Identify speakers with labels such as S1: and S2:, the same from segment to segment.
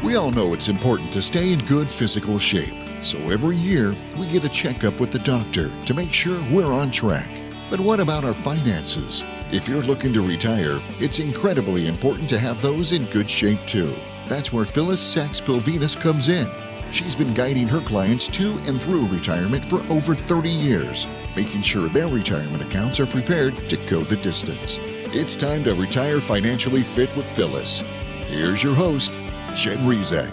S1: We all know it's important to stay in good physical shape, so every year we get a checkup with the doctor to make sure we're on track. But what about our finances? If you're looking to retire, it's incredibly important to have those in good shape too. That's where Phillis Sachs-Pilvinus comes in. She's been guiding her clients to and through retirement for over 30 years, making sure their retirement accounts are prepared to go the distance. It's time to retire financially fit with Phillis. Here's your host, Jen Rizak.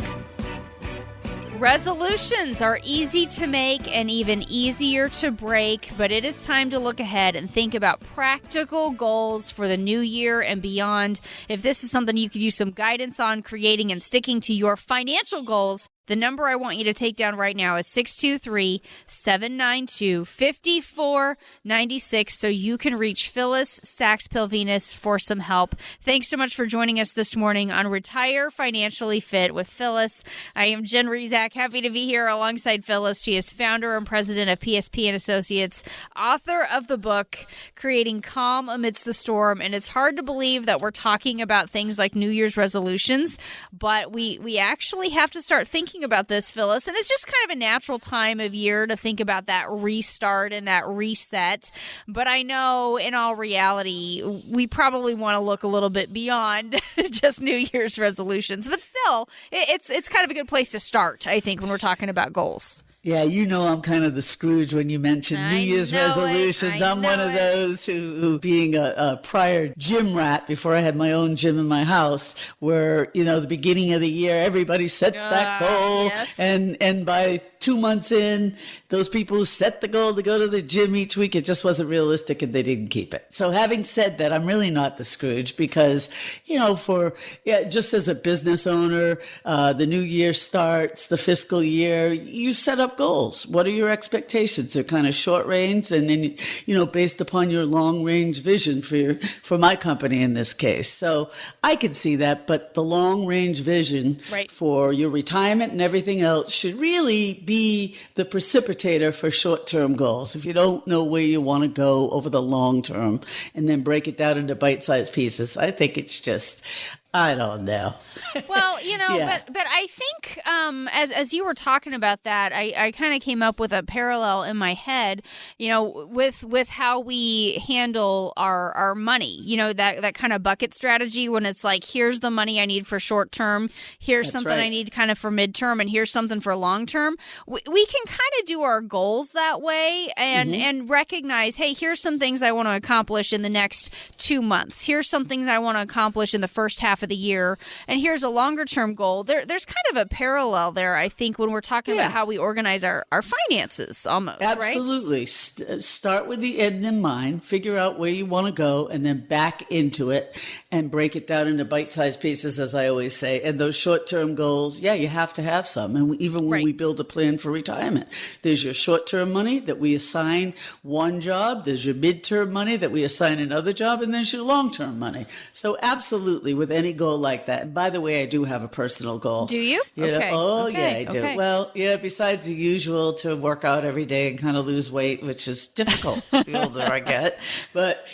S2: Resolutions are easy to make and even easier to break, but it is time to look ahead and think about practical goals for the new year and beyond. If this is something you could use some guidance on creating and sticking to your financial goals, the number I want you to take down right now is 623-792-5496 so you can reach Phillis Sachs-Pilvinus for some help. Thanks so much for joining us this morning on Retire Financially Fit with Phillis. I am Jen Rizak, happy to be here alongside Phillis. She is founder and president of PSP & Associates, author of the book, Creating Calm Amidst the Storm. And it's hard to believe that we're talking about things like New Year's resolutions, but we actually have to start thinking about this, Phillis, and it's just kind of a natural time of year to think about that restart and that reset. But I know in all reality, we probably want to look a little bit beyond just New Year's resolutions. But still, it's kind of a good place to start, I think, when we're talking about goals.
S3: Yeah, you know I'm kind of the Scrooge when you mention New Year's resolutions. I'm one of those who being a prior gym rat before I had my own gym in my house, where, the beginning of the year, everybody sets that goal.
S2: Yes.
S3: And by 2 months in, those people who set the goal to go to the gym each week, it just wasn't realistic and they didn't keep it. So having said that, I'm really not the Scrooge because, just as a business owner, the new year starts, the fiscal year, you set up goals. What are your expectations? They're kind of short range and then, based upon your long range vision for my company in this case. So I could see that, but the long range vision for your retirement and everything else should really be the precipitator for short-term goals. If you don't know where you want to go over the long term and then break it down into bite-sized pieces, I think it's just, I don't know.
S2: Well, but I think as you were talking about that, I kind of came up with a parallel in my head, with how we handle our money, that kind of bucket strategy when it's like, here's the money I need for short term, here's something I need kind of for midterm, and here's something for long term. We can kind of do our goals that way and recognize, hey, here's some things I want to accomplish in the next 2 months. Here's some things I want to accomplish in the first half of the year, and here's a longer term goal. There's kind of a parallel there, I think, when we're talking about how we organize our finances almost.
S3: Absolutely.
S2: Right?
S3: Start with the end in mind, figure out where you want to go, and then back into it and break it down into bite-sized pieces, as I always say. And those short-term goals, you have to have some. And even when we build a plan for retirement, there's your short-term money that we assign one job, there's your mid-term money that we assign another job, and there's your long-term money. So absolutely, with any goal like that. And by the way, I do have a personal goal.
S2: Do you? Okay.
S3: Yeah, I do. Okay. Well, besides the usual to work out every day and kind of lose weight, which is difficult the older I get. But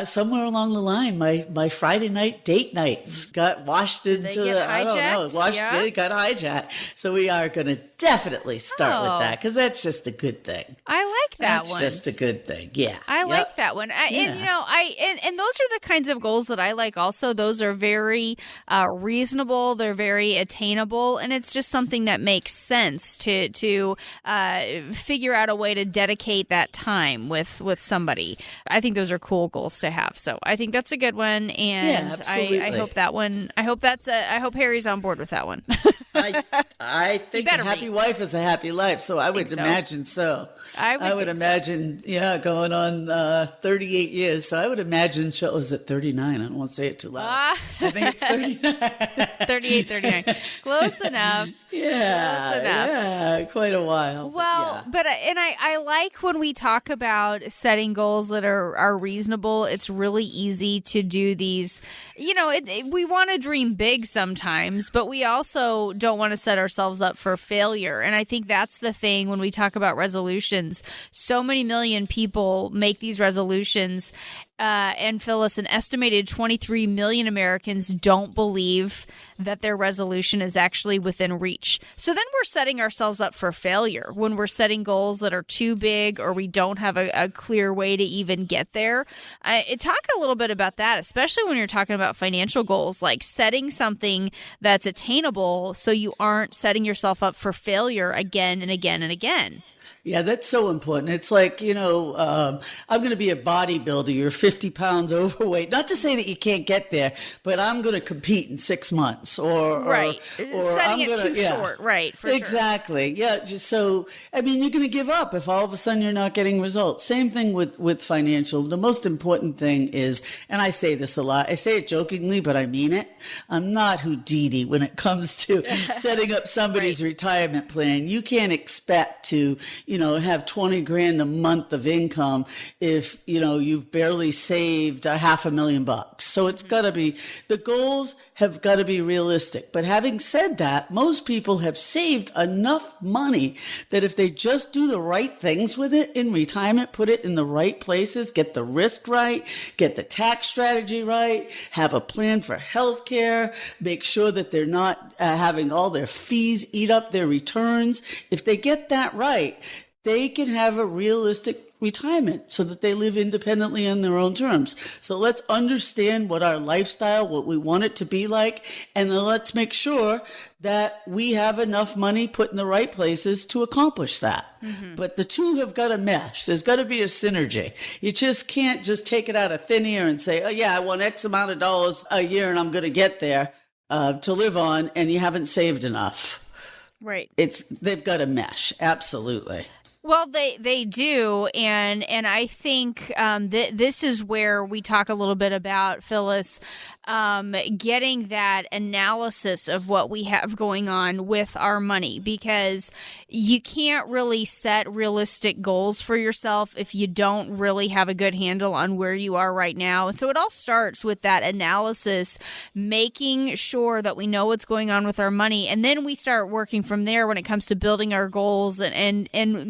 S3: somewhere along the line, my Friday night date nights got washed into, got hijacked. So we are going to definitely start with that because that's just a good thing.
S2: I like that one.
S3: That's just a good thing. Yeah.
S2: I like that one. And those are the kinds of goals that I like also. Those are very reasonable. They're very attainable. And it's just something that makes sense to figure out a way to dedicate that time with somebody. I think those are cool goals to have. So I think that's a good one. And I hope that one, I hope Harry's on board with that one.
S3: I think a happy wife is a happy life. So I would imagine so. I would imagine, going on 38 years. So I would imagine, was it 39? I don't want to say it too loud. I think it's 39.
S2: 38, 39. Close enough.
S3: Yeah.
S2: Close enough.
S3: Yeah, quite a while.
S2: Well, but I like when we talk about setting goals that are reasonable. It's really easy to do these. We want to dream big sometimes, but we also don't want to set ourselves up for failure. And I think that's the thing when we talk about resolutions. So many million people make these resolutions, and Phyllis, an estimated 23 million Americans don't believe that their resolution is actually within reach. So then we're setting ourselves up for failure when we're setting goals that are too big or we don't have a clear way to even get there. Talk a little bit about that, especially when you're talking about financial goals, like setting something that's attainable so you aren't setting yourself up for failure again and again and again.
S3: Yeah, that's so important. It's like, I'm going to be a bodybuilder. You're 50 pounds overweight. Not to say that you can't get there, but I'm going to compete in 6 months
S2: right.
S3: or
S2: setting it too short. Right. For
S3: exactly.
S2: Sure.
S3: Yeah. So, you're going to give up if all of a sudden you're not getting results. Same thing with financial. The most important thing is, and I say this a lot, I say it jokingly, but I mean it. I'm not Houdini when it comes to setting up somebody's retirement plan. You can't expect to, have 20 grand a month of income if, you've barely saved $500,000. So it's got to be, the goals have got to be realistic. But having said that, most people have saved enough money that if they just do the right things with it in retirement, put it in the right places, get the risk right, get the tax strategy right, have a plan for health care, make sure that they're not having all their fees eat up their returns. If they get that right, they can have a realistic retirement so that they live independently on their own terms. So let's understand what our lifestyle, what we want it to be like, and then let's make sure that we have enough money put in the right places to accomplish that. Mm-hmm. But the two have got to mesh. There's got to be a synergy. You just can't just take it out of thin air and say, oh yeah, I want X amount of dollars a year and I'm going to get there to live on, and you haven't saved enough.
S2: Right.
S3: They've got to mesh. Absolutely.
S2: Well, they do, and I think this is where we talk a little bit about, Phyllis, getting that analysis of what we have going on with our money, because you can't really set realistic goals for yourself if you don't really have a good handle on where you are right now. And so it all starts with that analysis, making sure that we know what's going on with our money, and then we start working from there when it comes to building our goals and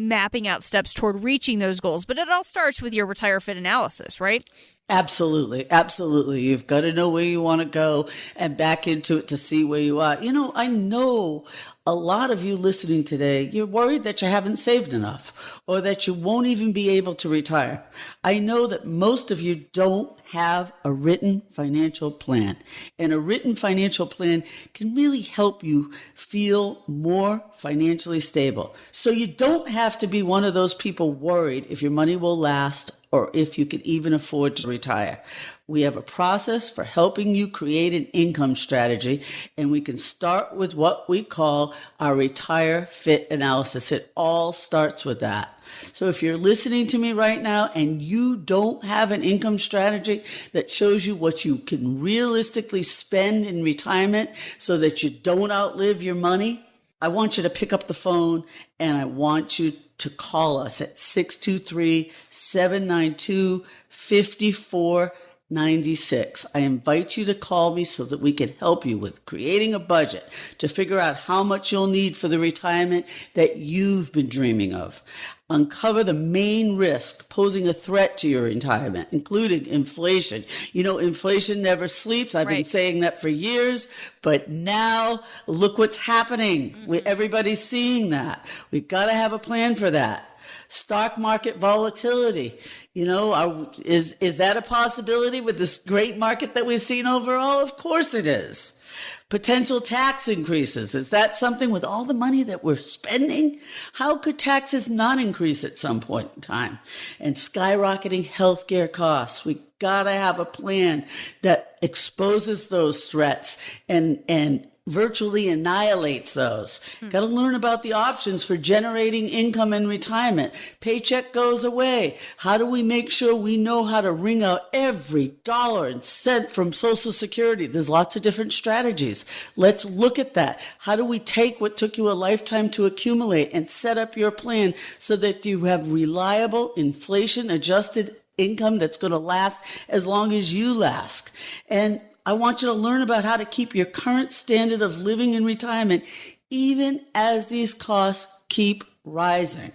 S2: mapping out steps toward reaching those goals. But it all starts with your Retire Fit analysis, right?
S3: Absolutely. Absolutely. You've got to know where you want to go and back into it to see where you are. I know a lot of you listening today, you're worried that you haven't saved enough or that you won't even be able to retire. I know that most of you don't have a written financial plan, and a written financial plan can really help you feel more financially stable. So you don't have to be one of those people worried if your money will last or if you can even afford to retire. We have a process for helping you create an income strategy, and we can start with what we call our Retire Fit analysis. It all starts with that. So if you're listening to me right now and you don't have an income strategy that shows you what you can realistically spend in retirement so that you don't outlive your money, I want you to pick up the phone and I want you to call us at 623-792-5496. I invite you to call me so that we can help you with creating a budget to figure out how much you'll need for the retirement that you've been dreaming of. Uncover the main risk posing a threat to your retirement, including inflation. Inflation never sleeps. I've been saying that for years, but now look what's happening. Everybody's seeing that. We've got to have a plan for that. Stock market volatility. Is that a possibility with this great market that we've seen overall? Of course it is. Potential tax increases. Is that something with all the money that we're spending? How could taxes not increase at some point in time? And skyrocketing healthcare costs. We gotta have a plan that exposes those threats and virtually annihilates those. Got to learn about the options for generating income in retirement. Paycheck goes away. How do we make sure we know how to wring out every dollar and cent from Social Security? There's lots of different strategies. Let's look at that. How do we take what took you a lifetime to accumulate and set up your plan so that you have reliable, inflation-adjusted income that's going to last as long as you last? And I want you to learn about how to keep your current standard of living in retirement, even as these costs keep rising.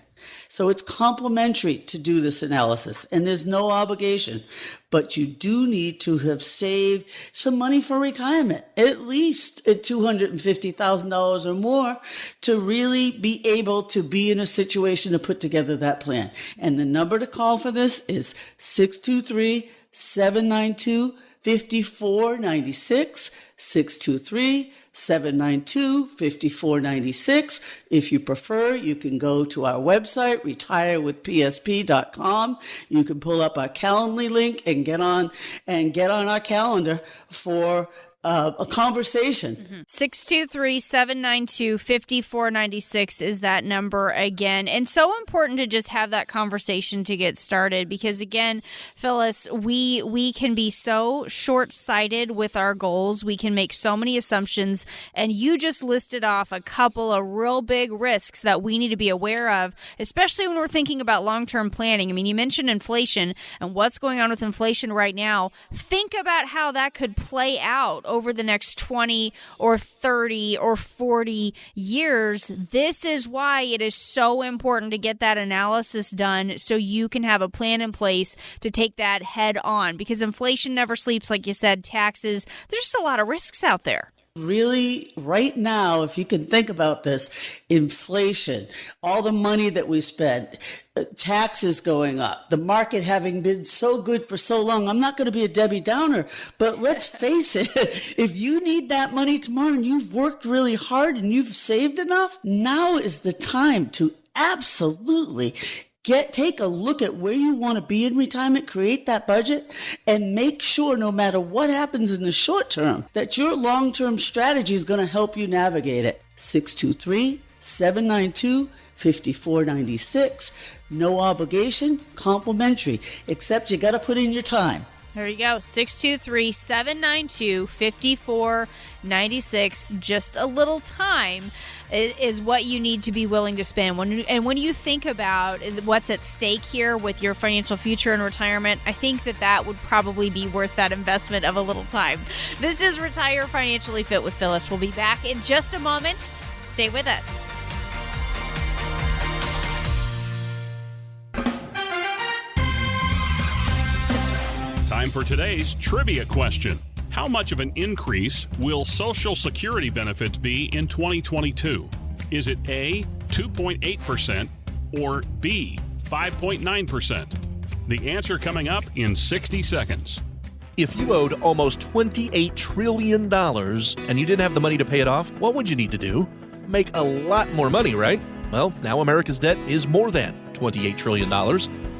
S3: So it's complimentary to do this analysis, and there's no obligation. But you do need to have saved some money for retirement, at least at $250,000 or more, to really be able to be in a situation to put together that plan. And the number to call for this is 623-792-5496, 623-792-5496. If you prefer, you can go to our website, retirewithpsp.com. You can pull up our Calendly link and get on our calendar for a conversation.
S2: 623-792-5496 is that number again. And so important to just have that conversation to get started because, again, Phyllis, we can be so short-sighted with our goals. We can make so many assumptions. And you just listed off a couple of real big risks that we need to be aware of, especially when we're thinking about long-term planning. I mean, you mentioned inflation and what's going on with inflation right now. Think about how that could play out over the next 20 or 30 or 40 years. This is why it is so important to get that analysis done so you can have a plan in place to take that head on, because inflation never sleeps, like you said, taxes, there's just a lot of risks out there.
S3: Really, right now, if you can think about this, inflation, all the money that we spend, taxes going up, the market having been so good for so long. I'm not going to be a Debbie Downer, but let's face it, if you need that money tomorrow and you've worked really hard and you've saved enough, now is the time to absolutely take a look at where you want to be in retirement, create that budget, and make sure no matter what happens in the short term, that your long-term strategy is going to help you navigate it. 623-792-5496. No obligation, complimentary, except you got to put in your time.
S2: There you go, 623-792-5496. Just a little time is what you need to be willing to spend. When you think about what's at stake here with your financial future and retirement, I think that would probably be worth that investment of a little time. This is Retire Financially Fit with Phyllis. We'll be back in just a moment. Stay with us.
S4: Time for today's trivia question. How much of an increase will Social Security benefits be in 2022? Is it A, 2.8% or B, 5.9%? The answer coming up in 60 seconds.
S5: If you owed almost $28 trillion and you didn't have the money to pay it off, what would you need to do? Make a lot more money, right? Well, now America's debt is more than $28 trillion,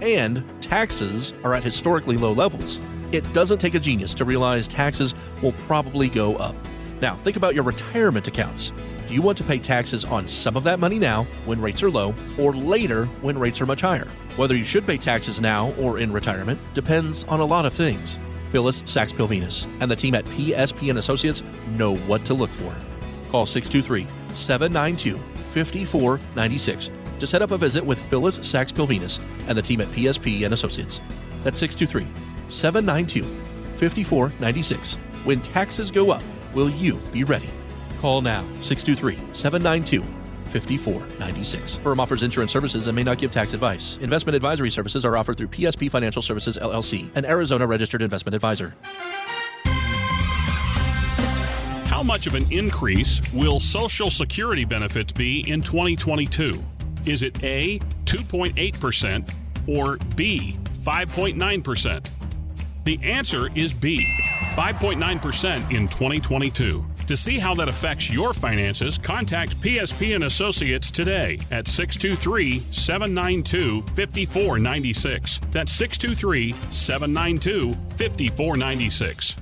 S5: and taxes are at historically low levels. It doesn't take a genius to realize taxes will probably go up. Now, think about your retirement accounts. Do you want to pay taxes on some of that money now, when rates are low, or later, when rates are much higher? Whether you should pay taxes now or in retirement depends on a lot of things. Phillis, Sachs Pilvinus, and the team at PSP & Associates know what to look for. Call 623-792-5496 to set up a visit with Phillis, Sachs Pilvinus, and the team at PSP & Associates. That's 623-792-5496. When taxes go up, will you be ready? Call now, 623-792-5496. Firm offers insurance services and may not give tax advice. Investment advisory services are offered through PSP Financial Services, LLC, an Arizona-registered investment advisor.
S4: How much of an increase will Social Security benefits be in 2022? Is it A, 2.8% or B, 5.9%? The answer is B, 5.9% in 2022. To see how that affects your finances, contact PSP & Associates today at 623-792-5496. That's 623-792-5496.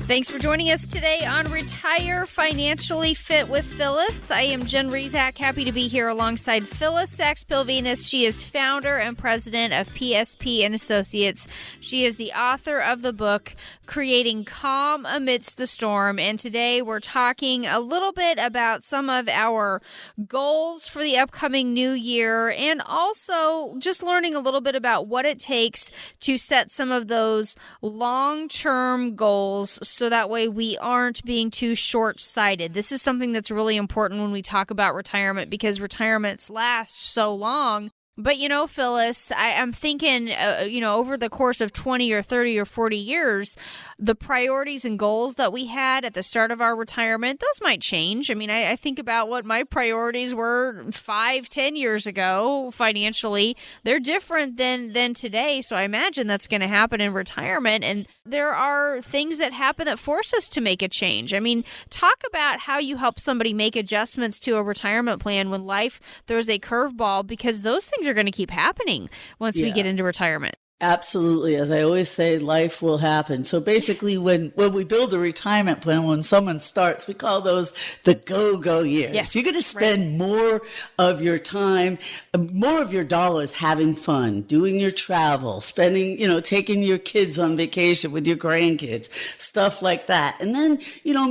S2: Thanks for joining us today on Retire Financially Fit with Phyllis. I am Jen Rezac, happy to be here alongside Phyllis Sachs Pilvinus. She is founder and president of PSP & Associates. She is the author of the book, Creating Calm Amidst the Storm. And today we're talking a little bit about some of our goals for the upcoming new year, and also just learning a little bit about what it takes to set some of those long-term goals so that way we aren't being too short-sighted. This is something that's really important when we talk about retirement because retirements last so long. But, Phyllis, I'm thinking, over the course of 20 or 30 or 40 years, the priorities and goals that we had at the start of our retirement, those might change. I mean, I think about what my priorities were 5-10 years ago financially. They're different than today. So I imagine that's going to happen in retirement. And there are things that happen that force us to make a change. I mean, talk about how you help somebody make adjustments to a retirement plan when life throws a curveball, because those things are going to keep happening once we get into retirement.
S3: Absolutely. As I always say, life will happen. So basically, when we build a retirement plan, when someone starts, we call those the go-go years.
S2: Yes,
S3: you're going to spend more of your time, more of your dollars having fun, doing your travel, spending, taking your kids on vacation with your grandkids, stuff like that. And then,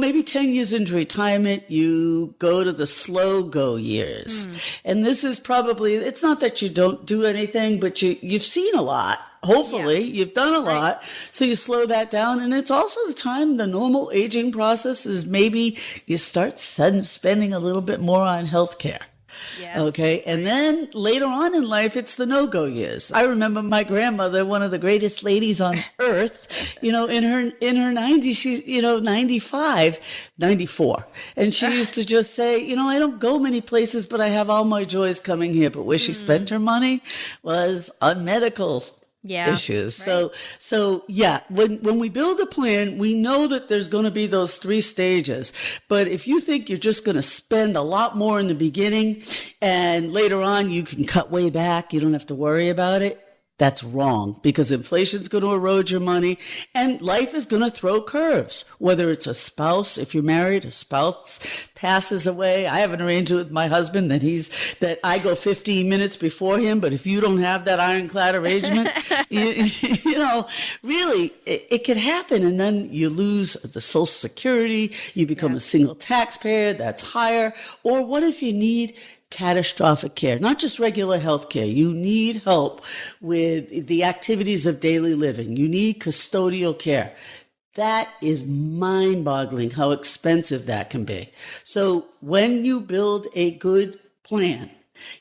S3: maybe 10 years into retirement, you go to the slow go years. And this is probably, it's not that you don't do anything, but you've seen a lot. Hopefully, you've done a lot, so you slow that down. And it's also the time, the normal aging process is maybe you start spending a little bit more on healthcare. Yes. Okay. And then later on in life, it's the no-go years. I remember my grandmother, one of the greatest ladies on earth, in her 90s, she's, 95, 94. And she used to just say, I don't go many places, but I have all my joys coming here. But where she spent her money was on medical issues. Right. So when we build a plan, we know that there's going to be those 3 stages. But if you think you're just going to spend a lot more in the beginning and later on you can cut way back, you don't have to worry about it. That's wrong, because inflation's going to erode your money and life is going to throw curves. Whether it's a spouse, if you're married, a spouse passes away. I have an arrangement with my husband that I go 15 minutes before him, but if you don't have that ironclad arrangement, really, it could happen. And then you lose the Social Security, you become a single taxpayer, that's higher. Or what if you need catastrophic care, not just regular health care. You need help with the activities of daily living. You need custodial care. That is mind-boggling how expensive that can be. So when you build a good plan,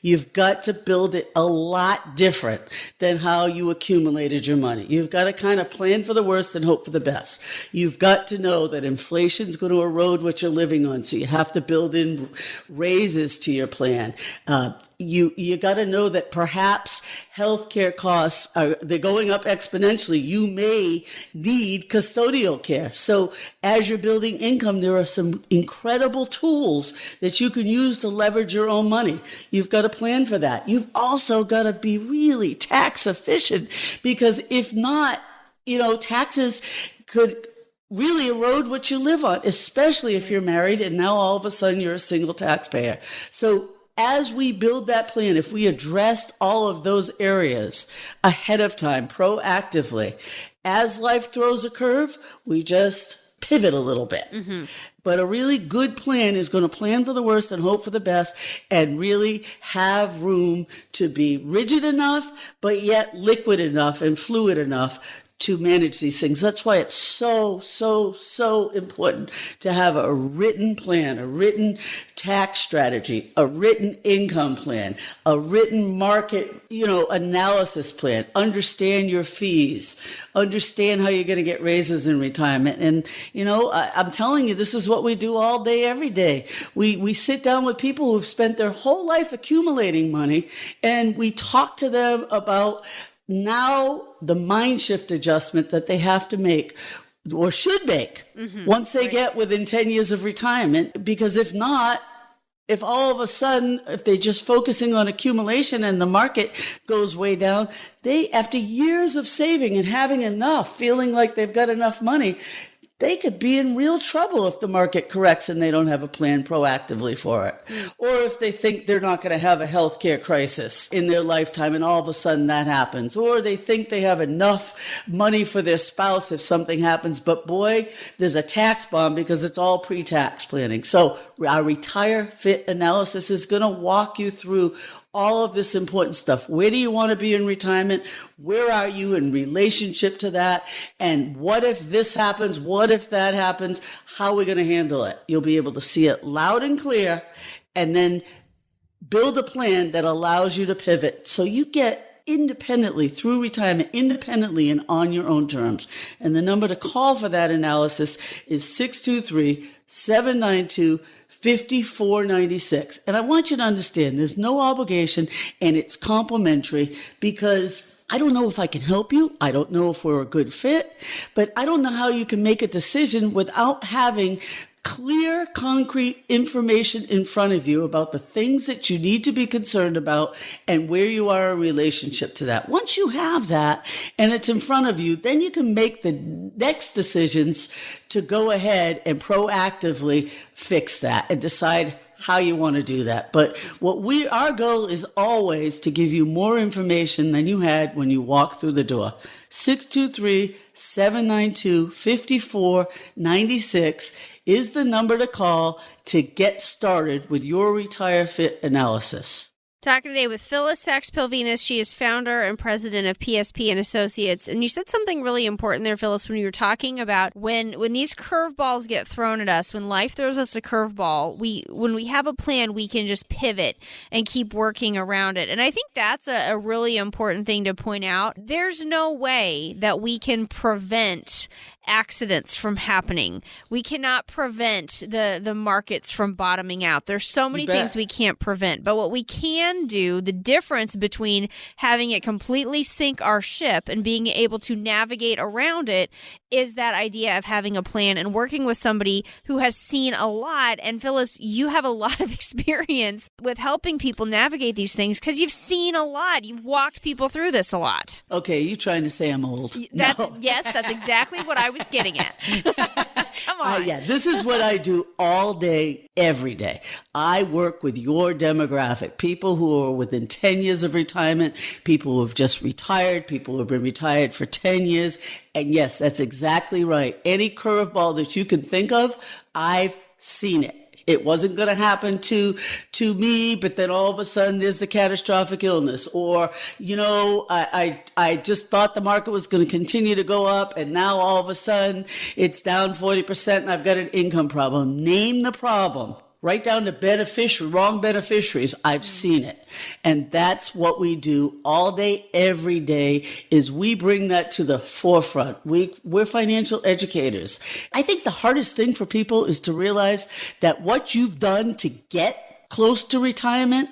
S3: you've got to build it a lot different than how you accumulated your money. You've got to kind of plan for the worst and hope for the best. You've got to know that inflation is going to erode what you're living on, so you have to build in raises to your plan. You got to know that perhaps healthcare costs they're going up exponentially. You may need custodial care. So as you're building income, there are some incredible tools that you can use to leverage your own money. You've got to plan for that. You've also got to be really tax efficient, because if not, taxes could really erode what you live on, especially if you're married and now all of a sudden you're a single taxpayer. So as we build that plan, if we addressed all of those areas ahead of time, proactively, as life throws a curve, we just pivot a little bit. But a really good plan is going to plan for the worst and hope for the best, and really have room to be rigid enough, but yet liquid enough and fluid enough to manage these things. That's why it's so, so, so important to have a written plan, a written tax strategy, a written income plan, a written market, analysis plan. Understand your fees, understand how you're going to get raises in retirement. And, I'm telling you, this is what we do all day, every day. We sit down with people who've spent their whole life accumulating money, and we talk to them about now the mind shift adjustment that they have to make or should make once they get within 10 years of retirement. Because if not, if all of a sudden, if they're just focusing on accumulation and the market goes way down, they, after years of saving and having enough, feeling like they've got enough money, they could be in real trouble if the market corrects and they don't have a plan proactively for it. Or if they think they're not going to have a healthcare crisis in their lifetime and all of a sudden that happens. Or they think they have enough money for their spouse if something happens, but boy, there's a tax bomb because it's all pre-tax planning. So our Retire Fit analysis is going to walk you through all of this important stuff. Where do you want to be in retirement? Where are you in relationship to that? And what if this happens? What if that happens? How are we going to handle it? You'll be able to see it loud and clear, and then build a plan that allows you to pivot so you get independently through retirement, independently and on your own terms. And the number to call for that analysis is 623-792-5496. And I want you to understand there's no obligation and it's complimentary, because I don't know if I can help you. I don't know if we're a good fit, but I don't know how you can make a decision without having clear, concrete information in front of you about the things that you need to be concerned about and where you are in relationship to that. Once you have that and it's in front of you, then you can make the next decisions to go ahead and proactively fix that and decide how you want to do that. But our goal is always to give you more information than you had when you walked through the door. 623-792-5496 is the number to call to get started with your Retire Fit analysis.
S2: Talking today with Phillis Sachs-Pilvinus. She is founder and president of PSP and Associates. And you said something really important there, Phillis, when you were talking about when these curveballs get thrown at us, when life throws us a curveball, when we have a plan, we can just pivot and keep working around it. And I think that's a really important thing to point out. There's no way that we can prevent accidents from happening. We cannot prevent the markets from bottoming out. There's so many things we can't prevent. But what we can do, the difference between having it completely sink our ship and being able to navigate around it, is that idea of having a plan and working with somebody who has seen a lot. And Phillis, you have a lot of experience with helping people navigate these things because you've seen a lot. You've walked people through this a lot.
S3: Okay, you trying to say I'm old?
S2: Yes, that's exactly what I was getting at. Come on.
S3: Yeah, this is what I do all day, every day. I work with your demographic, people who are within 10 years of retirement, people who have just retired, people who have been retired for 10 years. And yes, that's exactly right. Any curveball that you can think of, I've seen it. It wasn't going to happen to me, but then all of a sudden there's the catastrophic illness. Or, I just thought the market was going to continue to go up, and now all of a sudden it's down 40% and I've got an income problem. Name the problem. Right down to wrong beneficiaries. I've seen it. And that's what we do all day, every day, is we bring that to the forefront. We're financial educators. I think the hardest thing for people is to realize that what you've done to get close to retirement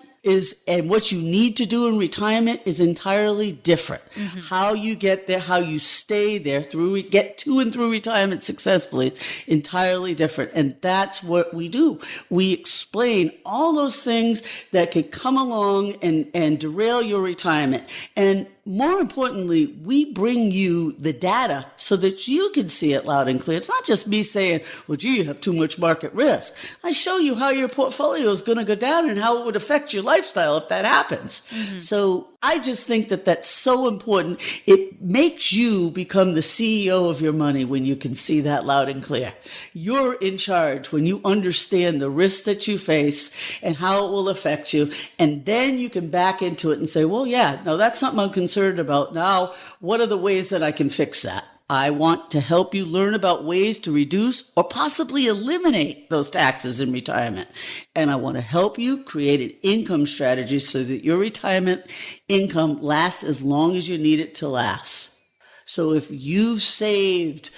S3: and what you need to do in retirement is entirely different. Mm-hmm. How you get there, how you stay there get to and through retirement successfully, entirely different. And that's what we do. We explain all those things that could come along and derail your retirement. And more importantly, we bring you the data so that you can see it loud and clear. It's not just me saying, well, gee, you have too much market risk. I show you how your portfolio is going to go down and how it would affect your lifestyle if that happens. Mm-hmm. So I just think that that's so important. It makes you become the CEO of your money when you can see that loud and clear. You're in charge when you understand the risks that you face and how it will affect you. And then you can back into it and say, well, yeah, no, that's something I'm concerned about. Now, what are the ways that I can fix that? I want to help you learn about ways to reduce or possibly eliminate those taxes in retirement. And I want to help you create an income strategy so that your retirement income lasts as long as you need it to last. So if you've saved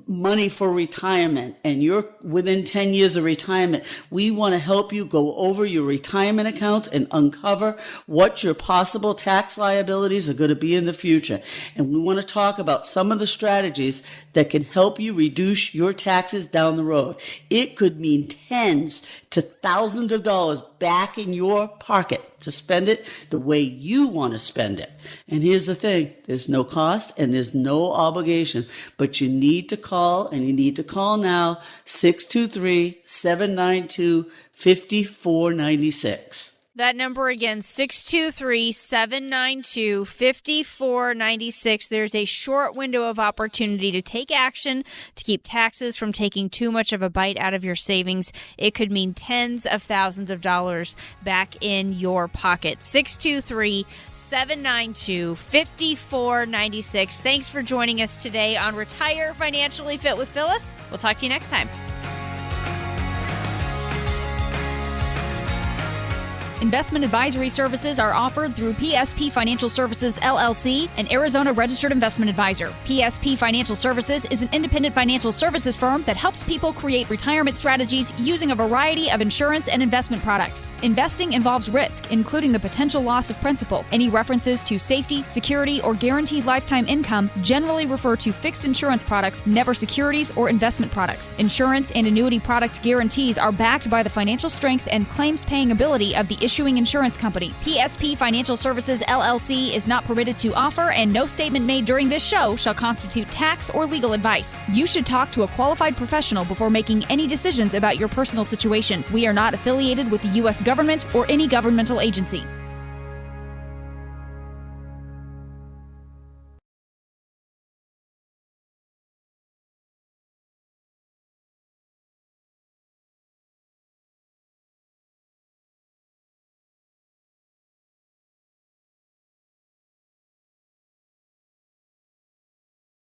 S3: money for retirement and you're within 10 years of retirement, we want to help you go over your retirement accounts and uncover what your possible tax liabilities are going to be in the future. And we want to talk about some of the strategies that can help you reduce your taxes down the road. It could mean tens to thousands of dollars back in your pocket to spend it the way you want to spend it. And here's the thing, there's no cost and there's no obligation, but you need to call, and you need to call now, 623-792-5496.
S2: That number again, 623-792-5496. There's a short window of opportunity to take action to keep taxes from taking too much of a bite out of your savings. It could mean tens of thousands of dollars back in your pocket. 623-792-5496. Thanks for joining us today on Retire Financially Fit with Phyllis. We'll talk to you next time.
S6: Investment advisory services are offered through PSP Financial Services, LLC, an Arizona registered investment advisor. PSP Financial Services is an independent financial services firm that helps people create retirement strategies using a variety of insurance and investment products. Investing involves risk, including the potential loss of principal. Any references to safety, security, or guaranteed lifetime income generally refer to fixed insurance products, never securities or investment products. Insurance and annuity product guarantees are backed by the financial strength and claims paying ability of the issuing insurance company. PSP Financial Services, LLC is not permitted to offer, and no statement made during this show shall constitute tax or legal advice. You should talk to a qualified professional before making any decisions about your personal situation. We are not affiliated with the U.S. government or any governmental agency.